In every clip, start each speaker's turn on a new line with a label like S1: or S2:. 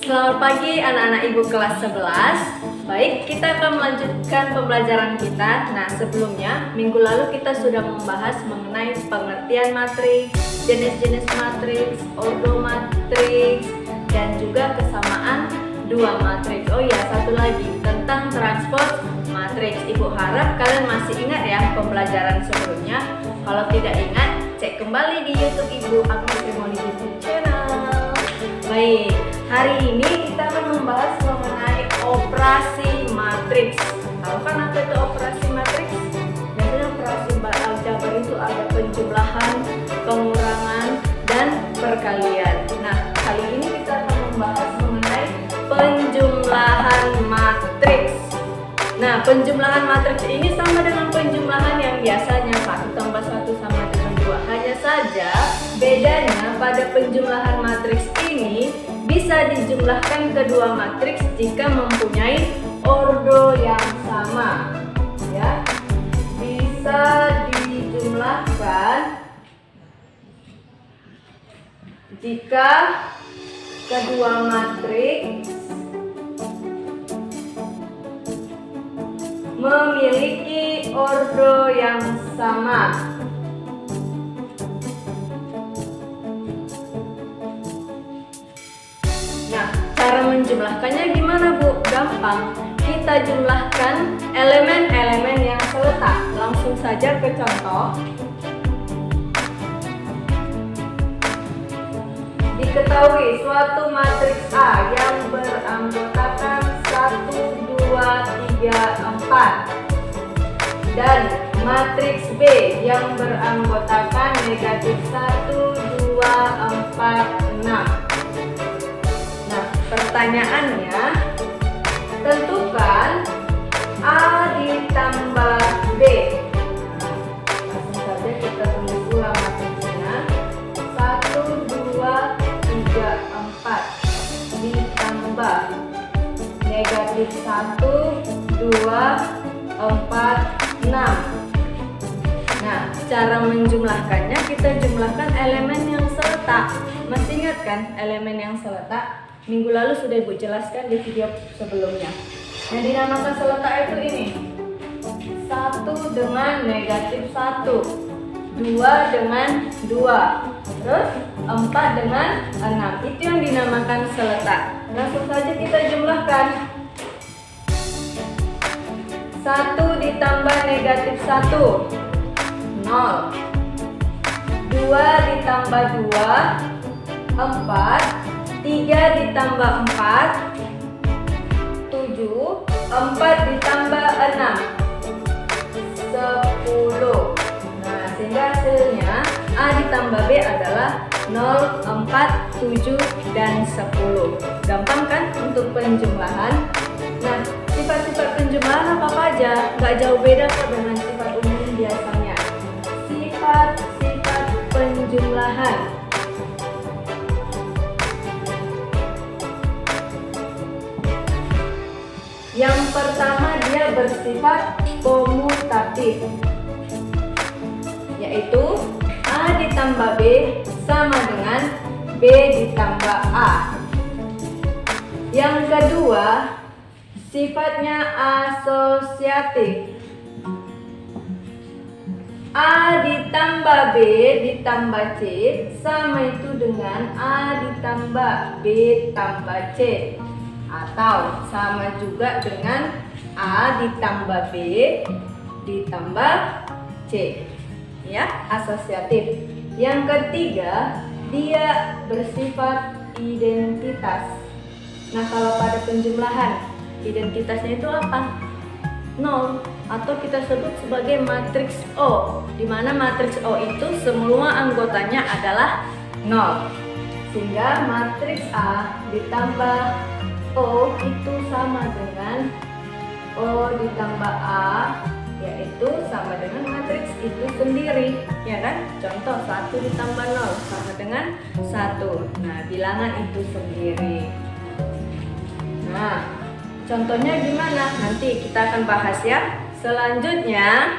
S1: Selamat pagi anak-anak ibu kelas 11. Baik, kita akan melanjutkan pembelajaran kita. Nah, sebelumnya minggu lalu kita sudah membahas mengenai pengertian matriks, jenis-jenis matriks, ordo matriks, dan juga kesamaan dua matriks. Oh iya, satu lagi tentang transpose matriks. Ibu harap kalian masih ingat ya pembelajaran sebelumnya. Kalau tidak ingat, cek kembali di YouTube Ibu Agnes Rimoni YouTube channel. Baik, hari ini kita akan membahas mengenai operasi matriks. Tahu kan apa itu operasi matriks? Biasanya operasi aljabar itu ada penjumlahan, pengurangan, dan perkalian. Nah, kali ini kita akan membahas mengenai penjumlahan matriks. Nah, penjumlahan matriks ini sama dengan penjumlahan yang biasanya 1 tambah 1 sama dengan 2. Hanya saja bedanya pada penjumlahan matriks ini bisa dijumlahkan kedua matriks jika mempunyai ordo yang sama. Ya, bisa dijumlahkan jika kedua matriks memiliki ordo yang sama. Nah, cara menjumlahkannya gimana, Bu? Gampang. Kita jumlahkan elemen-elemen yang seletak. Langsung saja ke contoh. Diketahui suatu matriks A yang beranggotakan 1, 2, 3, 4 dan matriks B yang beranggotakan negatif 1, 2, 4, 6. Nah, pertanyaannya, tentukan A ditambah B. Langsung saja kita tulis ulang matriksnya. 1, 2, 3, 4 ditambah negatif 1, 2, 4, 6. Nah, cara menjumlahkannya kita jumlahkan elemen yang seletak. Masih ingat kan elemen yang seletak? Minggu lalu sudah Ibu jelaskan di video sebelumnya. Yang dinamakan seletak itu ini. 1 dengan negatif 1, 2 dengan 2, terus 4 dengan 6. Itu yang dinamakan seletak. Langsung saja kita jumlahkan. 1 ditambah negatif 1, 0. 2 ditambah 2, 4. 3 ditambah 4, 7. 4 ditambah 6, 10. Nah, sehingga hasilnya A ditambah B adalah 0, 4, 7, dan 10. Gampang kan untuk penjumlahan? Nah, sifat-sifat penjumlahan apa aja? Nggak jauh beda kok dengan sifat umum biasanya. Sifat-sifat penjumlahan. Yang pertama, dia bersifat komutatif, yaitu A ditambah B sama dengan B ditambah A. Yang kedua, sifatnya asosiatif. A ditambah B ditambah C sama itu dengan A ditambah B tambah C, atau sama juga dengan A ditambah B ditambah C. Ya, asosiatif. Yang ketiga, dia bersifat identitas. Nah, kalau pada penjumlahan, identitasnya itu apa? 0, atau kita sebut sebagai matriks O, di mana matriks O itu semua anggotanya adalah 0. Sehingga matriks A ditambah O itu sama dengan O ditambah A, yaitu sama dengan matriks itu sendiri, ya kan? Contoh 1 ditambah 0 sama dengan 1. Nah, bilangan itu sendiri. Nah, contohnya gimana? Nanti kita akan bahas ya. Selanjutnya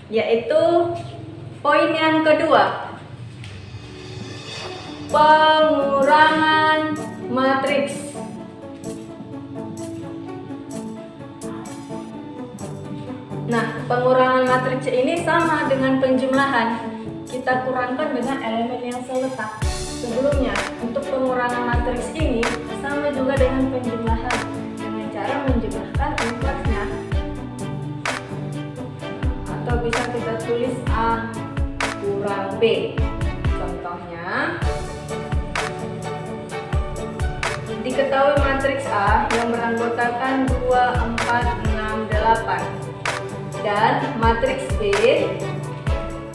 S1: yaitu poin yang kedua. pengurangan matriks. Nah, pengurangan matriks ini sama dengan penjumlahan. Kita kurangkan dengan elemen yang seletak. Sebelumnya, untuk pengurangan matriks ini sama juga dengan penjumlahan dengan cara menjumlahkan inversnya. Atau bisa kita tulis A kurang B. Contohnya, diketahui matriks A yang beranggotakan 2, 4, 6, 8 dan matriks B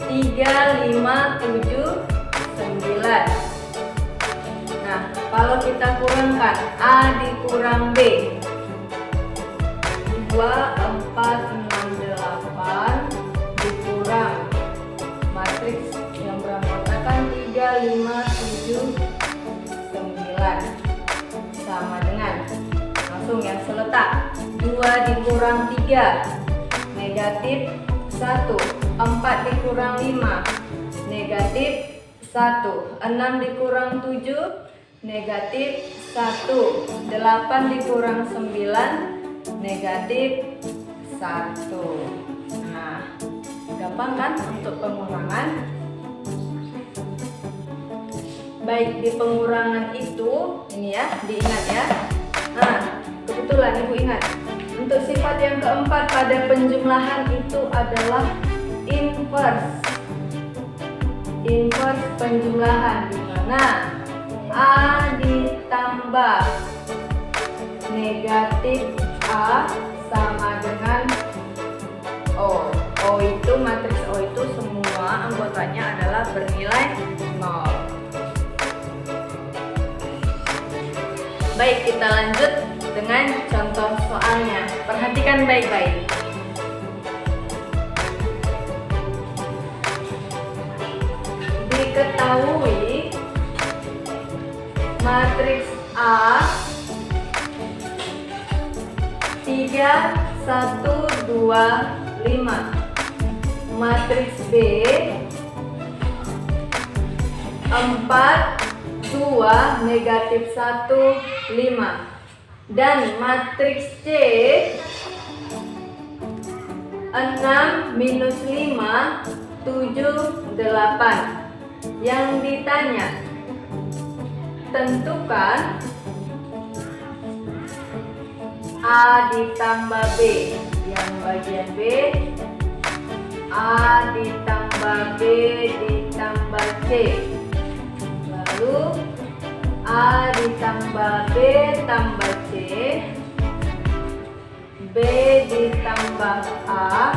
S1: 3, 5, 7, 9. Nah, kalau kita kurangkan A dikurang B 2, 4, 6, 8 dikurang matriks yang beranggotakan 3, 5, 7, 9 sama dengan, langsung yang seletak, 2 dikurang 3 negatif 1, 4 dikurang 5 negatif 1, 6 dikurang 7 negatif 1, 8 dikurang 9 negatif 1. Nah, gampang kan untuk pengurangan? Baik, di pengurangan itu, ini ya, diingat ya. Nah, kebetulan Ibu ingat, untuk sifat yang keempat pada penjumlahan itu adalah inverse. Inverse penjumlahan, di mana A ditambah negatif A sama dengan O. O itu, matriks O itu semua anggotanya adalah bernilai 0. Baik, kita lanjut dengan contoh soalnya. Perhatikan baik-baik. Diketahui matriks A 3, 1, 2, 5, matriks B 4, 2, negatif 1, 5, dan matriks C 6, minus 5, 7, 8. Yang ditanya, tentukan A ditambah B. Yang bagian B, A ditambah B ditambah C. Lalu A ditambah B tambah C, B ditambah A.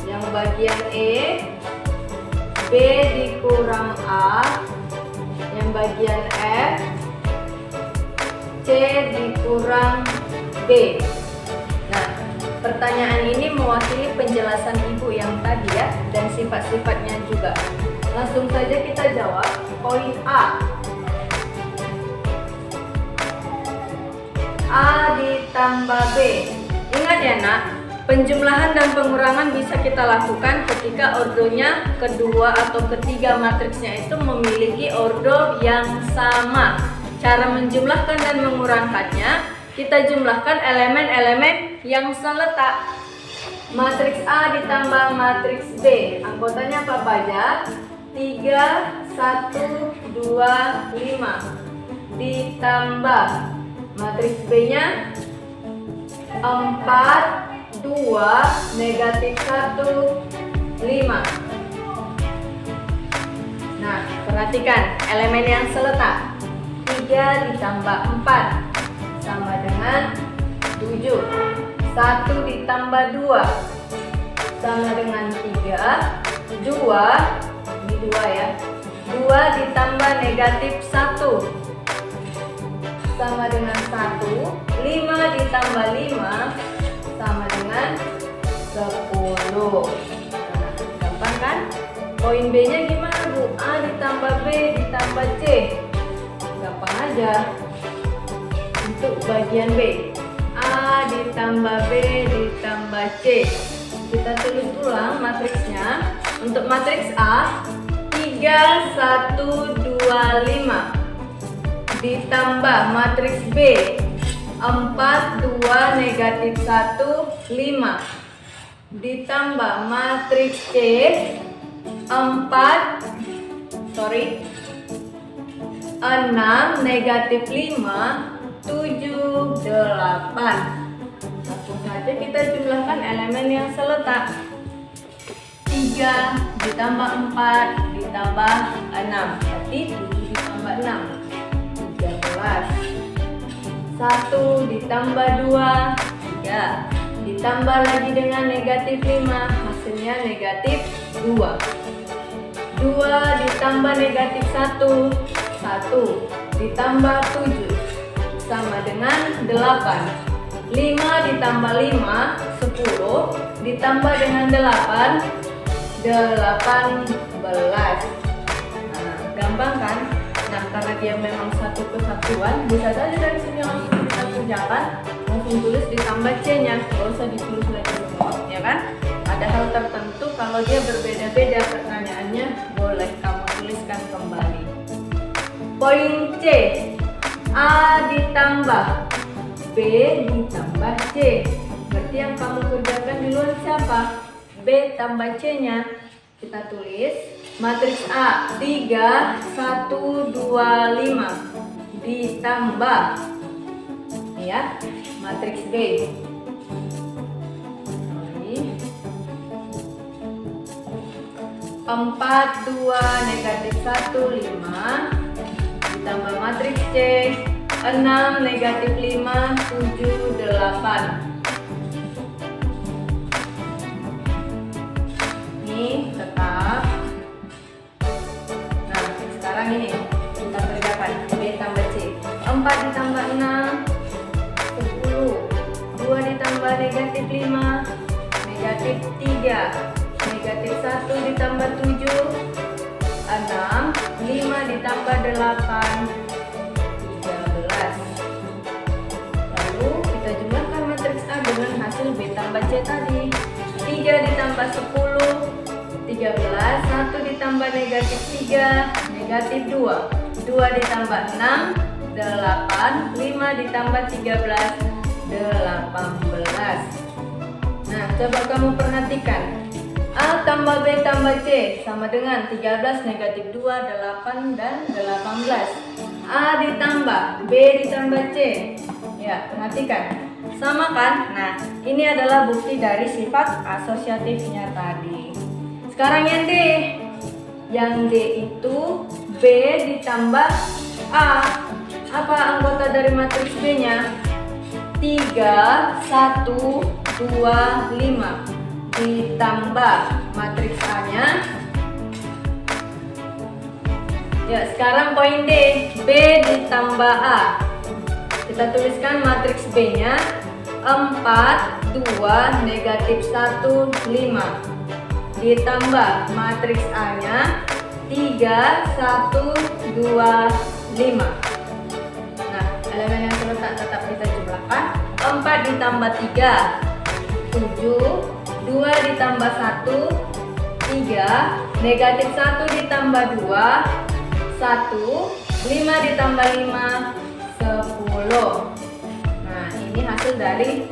S1: Yang bagian E, B dikurang A. Yang bagian F, C dikurang B. Nah, pertanyaan ini mewakili penjelasan Ibu yang tadi ya, dan sifat-sifatnya juga. Langsung saja kita jawab. Poin A, A ditambah B. Ingat ya nak, penjumlahan dan pengurangan bisa kita lakukan ketika ordonya kedua atau ketiga matriksnya itu memiliki ordo yang sama. Cara menjumlahkan dan mengurangkannya, kita jumlahkan elemen-elemen yang seletak. Matriks A ditambah matriks B, anggotanya apa saja? 3, 1, 2, 5 ditambah matriks B-nya 4, 2, negatif 1, 5. Nah, perhatikan elemen yang seletak. 3 ditambah 4 sama dengan 7. 1 ditambah 2 sama dengan 3. 2, ini 2 ya. 2 ditambah negatif 1 sama dengan 1. 5 ditambah 5 sama dengan 10. Nah, gampang kan? Poin B-nya gimana Bu? A ditambah B ditambah C. Gampang aja. Untuk bagian B, A ditambah B ditambah C. Kita tulis ulang matriksnya. Untuk matriks A, 3 3, 1, 2, 5 ditambah matriks B 4, 2, negatif 1, 5 ditambah matriks C 6, negatif 5, 7, 8. Langsung saja kita jumlahkan elemen yang seletak. 3 ditambah 4 ditambah 6, berarti 7 ditambah 6, 13. 1 ditambah 2, 3 ditambah lagi dengan negatif 5, hasilnya negatif 2. 2 ditambah negatif 1, 1 ditambah 7 sama dengan 8. 5 ditambah 5, 10 ditambah dengan 8, 18. Nah, gampang kan? Nah, karena dia memang satu kesatuan, bisa saja dari sini langsung kita kerjakan, langsung tulis ditambah C-nya, nggak usah ditulis lagi semua, ya kan? Ada hal tertentu kalau dia berbeda-beda pertanyaannya, boleh kamu tuliskan kembali. Poin C, A ditambah B ditambah C. Berarti yang kamu kerjakan di luar siapa? B tambah C-nya. Kita tulis matriks A 3, 1, 2, 5 ditambah ya matriks B 4, 2, negatif 1, 5 ditambah matriks C 6, negatif 5, 7, 8. Ini tetap. Nah, sekarang ini kita kerjakan B tambah C. 4 ditambah 6, 10. 2 ditambah negatif 5, negatif 3. Negatif 1 ditambah 7, 6. 5 ditambah 8, 13. Lalu kita jumlahkan matriks A dengan hasil B tambah C tadi. 3 ditambah 10, 13. 1 ditambah negatif 3, negatif 2. 2 ditambah 6, 8. 5 ditambah 13, 18. Nah, coba kamu perhatikan. A tambah B tambah C sama dengan 13, negatif 2, 8, dan 18. A ditambah B ditambah C. Ya, perhatikan. Sama kan? Nah, ini adalah bukti dari sifat asosiatifnya tadi. Sekarang yang D. Yang D itu B ditambah A. Apa anggota dari matriks B-nya? 3, 1, 2, 5 ditambah matriks A-nya. Ya, sekarang poin D. B ditambah A. Kita tuliskan matriks B-nya 4, 2, negatif 1, 5 ditambah matriks A-nya 3, 1, 2, 5. Nah, elemen yang terletak tetap kita jumlahkan. 4 ditambah 3, 7. 2 ditambah 1, 3. Negatif 1 ditambah 2, 1. 5 ditambah 5, 10. Nah, ini hasil dari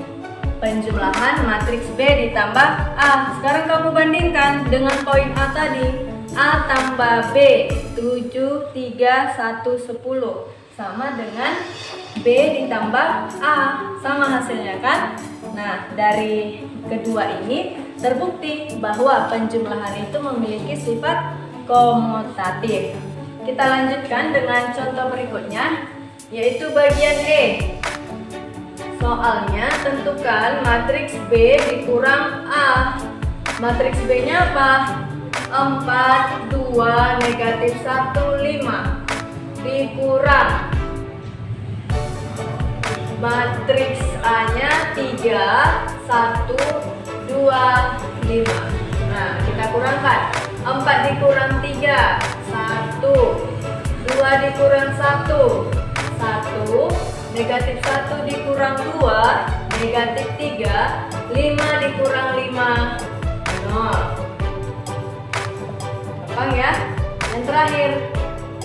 S1: penjumlahan matriks B ditambah A. Sekarang kamu bandingkan dengan poin A tadi. A tambah B 7, 3, 1, 10 sama dengan B ditambah A. Sama hasilnya kan? Nah, dari kedua ini terbukti bahwa penjumlahan itu memiliki sifat komutatif. Kita lanjutkan dengan contoh berikutnya, yaitu bagian E. Soalnya tentukan matriks B dikurang A. Matriks B-nya apa? 4, 2, negatif 1, 5 dikurang matriks A-nya 3, 1, 2, 5. Nah, kita kurangkan. 4 dikurang 3, 1. 2 dikurang 1, 1. Negatif 1 dikurang 2, negatif 3. 5 dikurang 5, 0. Gampang ya? Yang terakhir,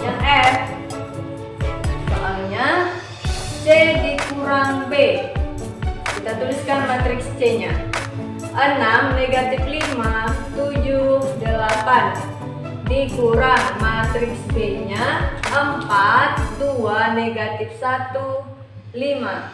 S1: yang F. Soalnya C dikurang B. Kita tuliskan matriks C-nya. 6, negatif 5, 7, 8. Dikurang matriks B-nya 4, 2, negatif 1, 5.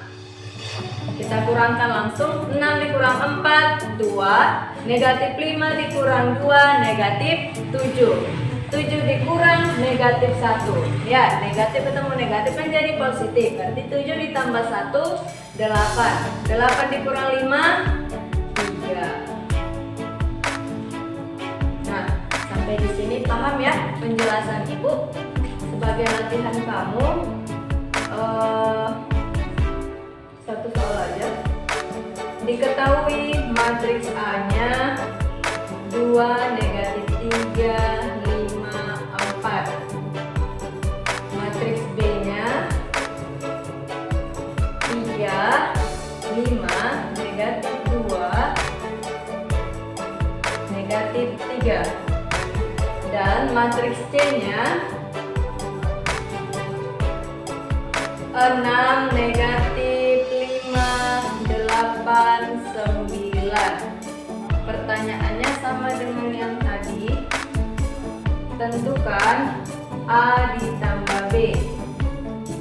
S1: Kita kurangkan langsung. 6 dikurang 4, 2. Negatif 5 dikurang 2, negatif 7. 7 dikurang negatif 1. Ya, negatif ketemu negatif menjadi positif. Berarti 7 ditambah 1, 8. 8 dikurang 5, 3. Nah, sampai di sini paham ya penjelasan Ibu? Sebagai latihan kamu, satu soal aja. Diketahui matriks A-nya 2, negatif 3, 5, 4. Matriks B-nya 3, 5, negatif 2, negatif 3. Dan matriks C-nya 6, negatif 5, 8, 9. Pertanyaannya sama dengan yang tadi. Tentukan A ditambah B.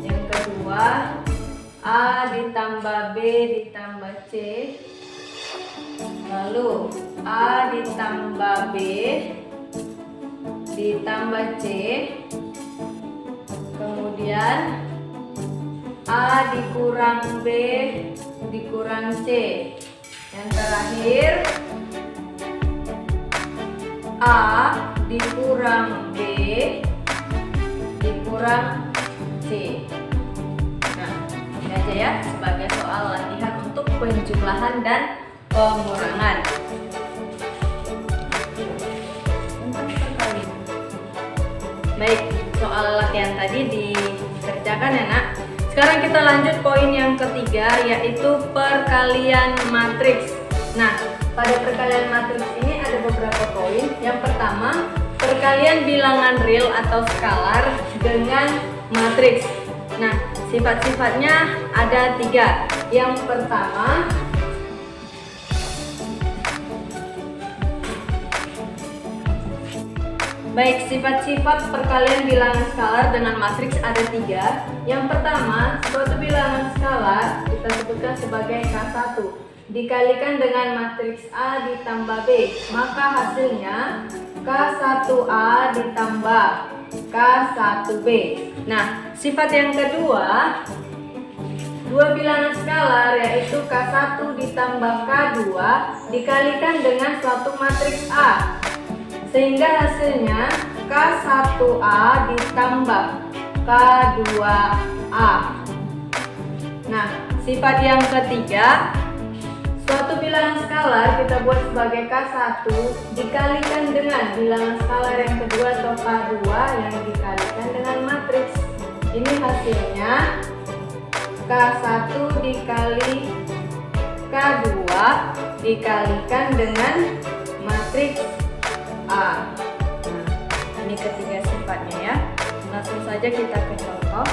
S1: Yang kedua, A ditambah B ditambah C. Lalu A ditambah B ditambah C. Kemudian A dikurang B dikurang C. Yang terakhir, A dikurang B dikurang C. Nah, ini aja ya sebagai soal latihan untuk penjumlahan dan pengurangan. Baik, soal latihan tadi dikerjakan ya nak. Sekarang kita lanjut poin yang ketiga, yaitu perkalian matriks. Nah, pada perkalian matriks ini ada beberapa poin. Yang pertama, perkalian bilangan real atau skalar dengan matriks. Nah, sifat-sifatnya ada 3. Yang pertama, baik, sifat-sifat perkalian bilangan skalar dengan matriks ada 3. Yang pertama, suatu bilangan skalar kita sebutkan sebagai K1 dikalikan dengan matriks A ditambah B, maka hasilnya K1A ditambah K1B. Nah, sifat yang kedua, dua bilangan skalar yaitu K1 ditambah K2 dikalikan dengan suatu matriks A, sehingga hasilnya K1A ditambah K2A. Nah, sifat yang ketiga, suatu bilangan skalar kita buat sebagai K1 dikalikan dengan bilangan skalar yang kedua atau K2 yang dikalikan dengan matriks. Ini hasilnya K1 dikali K2 dikalikan dengan matriks A. Nah, ini ketiga sifatnya ya. Langsung saja kita ke contoh.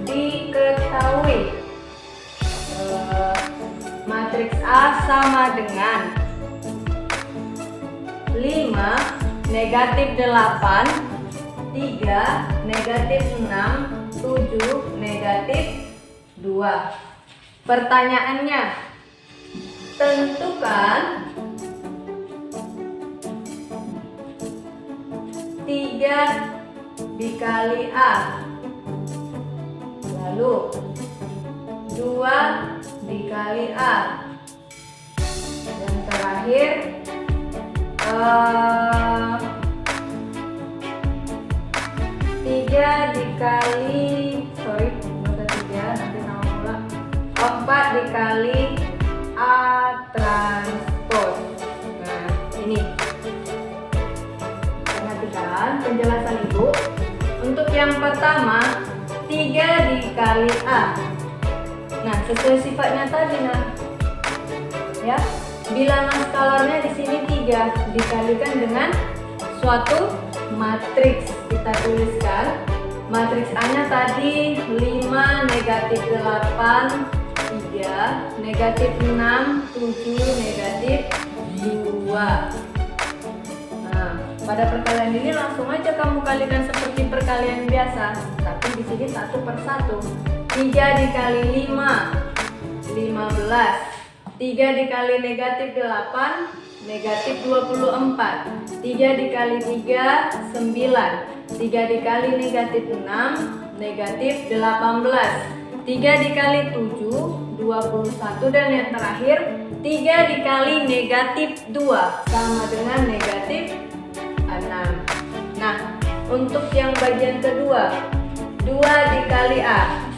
S1: Diketahui matriks A sama dengan 5, negatif 8, 3, negatif 6, 7, negatif 2. Pertanyaannya, tentukan 3 dikali A, lalu 2 dikali A, dan terakhir 3 dikali, nanti nama pula, 4 dikali A transpose. Nah, ini perhatikan penjelasan Ibu. Untuk yang pertama, 3 dikali A. Nah, sesuai sifatnya tadi, nah, ya, Bilangan skalarnya di sini 3 dikalikan dengan suatu matriks. Kita tuliskan matriks A-nya tadi 5, negatif 8, 3, negatif 6, 7, negatif 2. Nah, pada perkalian ini langsung aja kamu kalikan seperti perkalian biasa, tapi di sini 1 per 1. 3 dikali 5, 15. 3 dikali negatif 8, negatif 24. 3 dikali 3, 9. 3 dikali negatif 6, negatif 18. 3 dikali 7, 21. Dan yang terakhir 3 dikali negatif 2 sama dengan negatif 6. Nah, untuk yang bagian kedua, 2 dikali A,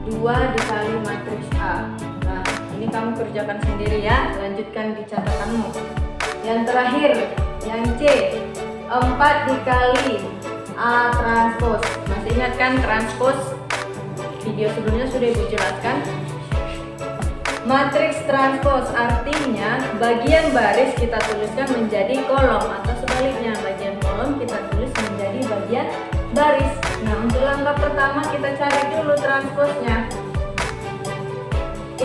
S1: 2 dikali matriks A. Nah, ini kamu kerjakan sendiri ya, lanjutkan di catatanmu. Yang terakhir, yang C, 4 dikali A transpos. Masih ingat kan transpos? Video sebelumnya sudah Ibu jelaskan. Matriks transpos artinya bagian baris kita tuliskan menjadi kolom, atau sebaliknya bagian kolom kita tulis menjadi bagian baris. Nah, untuk langkah pertama kita cari dulu transposnya.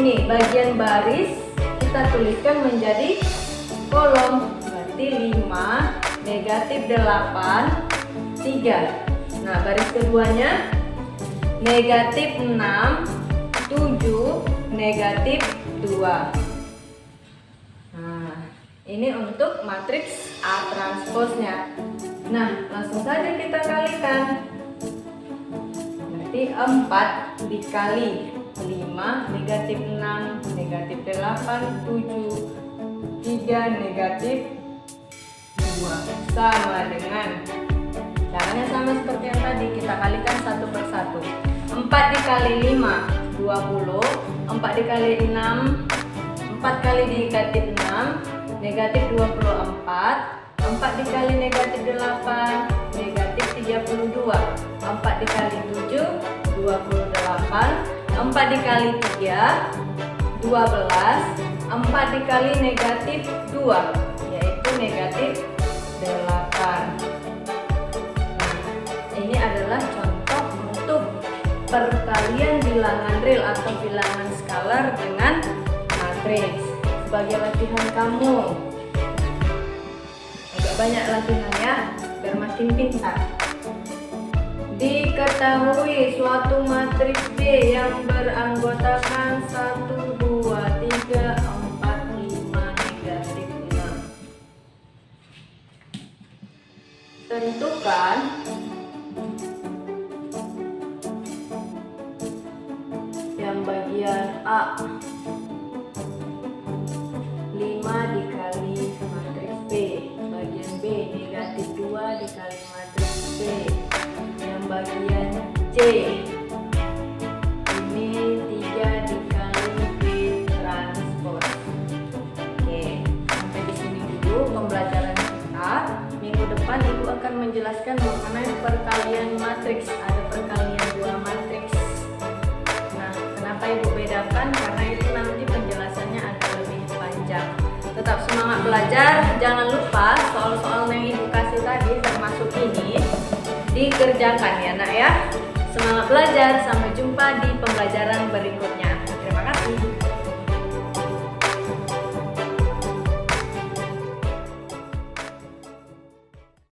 S1: Ini bagian baris kita tuliskan menjadi kolom, berarti 5, negatif 8, 3. Nah, baris keduanya negatif 6, 7, negatif 2. Nah, ini untuk matriks A transposnya. Nah, langsung saja kita kalikan. Berarti 4 dikali 5, negatif 6, negatif 8, 7, 3, negatif 2 sama dengan, caranya sama seperti yang tadi, kita kalikan 1 per 1. 4 dikali 5, 20. 4 dikali 6, 4 kali negatif 6, negatif 24. 4 dikali negatif 8, negatif 32. 4 dikali 7, 28. 4 dikali 3, 12. 4 dikali negatif 2, yaitu negatif 8. Nah, ini adalah contoh untuk perkalian bilangan real atau bilangan skalar dengan matriks. Sebagai latihan kamu, agak banyak latihan ya, biar makin pintar. Diketahui suatu matriks B yang beranggotakan 1, 2, 3, 4, 5, negatif 6. Tentukan yang bagian A, 5 dikali matriks B. Bagian B, negatif 2 dikali matriks B. Yang bagian C, ini 3 dikali B transpos. Oke, sampai di sini dulu pembelajaran kita. Minggu depan Ibu akan menjelaskan mengenai perkalian matriks. Ada perkalian 2 matriks. Nah, kenapa Ibu bedakan? Karena itu nanti penjelasannya agak lebih panjang. Tetap semangat belajar. Jangan lupa soal-soal yang Ibu kasih tadi, termasuk ini, dikerjakan ya nak ya. Semangat belajar, sampai jumpa di pembelajaran berikutnya.